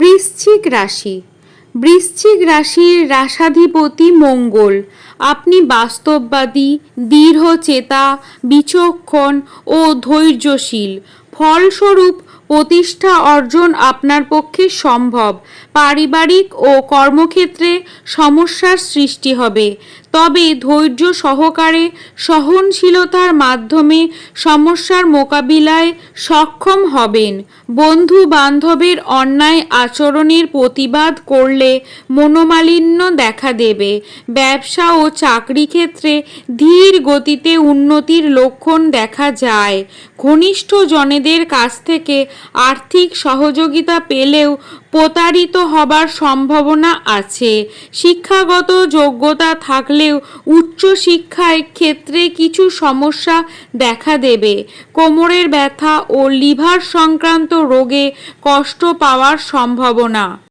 বৃশ্চিক রাশি। বৃশ্চিক রাশির রাশাধিপতি মঙ্গল। আপনি বাস্তববাদী, দৃঢ়চেতা, বিচক্ষণ ও ধৈর্যশীল। ফলস্বরূপ প্রতিষ্ঠা অর্জন আপনার পক্ষে সম্ভব। পারিবারিক ও কর্মক্ষেত্রে সমস্যার সৃষ্টি হবে, তবে ধৈর্য সহকারে সহনশীলতার মাধ্যমে সমস্যার মোকাবিলায় সক্ষম হবেন। বন্ধু বান্ধবের অন্যায় আচরণের প্রতিবাদ করলে মনোমালিন্য দেখা দেবে। ব্যবসা ও চাকরি ক্ষেত্রে ধীর গতিতে উন্নতির লক্ষণ দেখা যায়। ঘনিষ্ঠ জনেদের কাছ থেকে আর্থিক সহযোগিতা পেলেও প্রতারিত হবার সম্ভাবনা আছে। শিক্ষাগত যোগ্যতা থাকলেও উচ্চশিক্ষার ক্ষেত্রে কিছু সমস্যা দেখা দেবে। কোমরের ব্যথা ও লিভার সংক্রান্ত রোগে কষ্ট পাওয়ার সম্ভাবনা।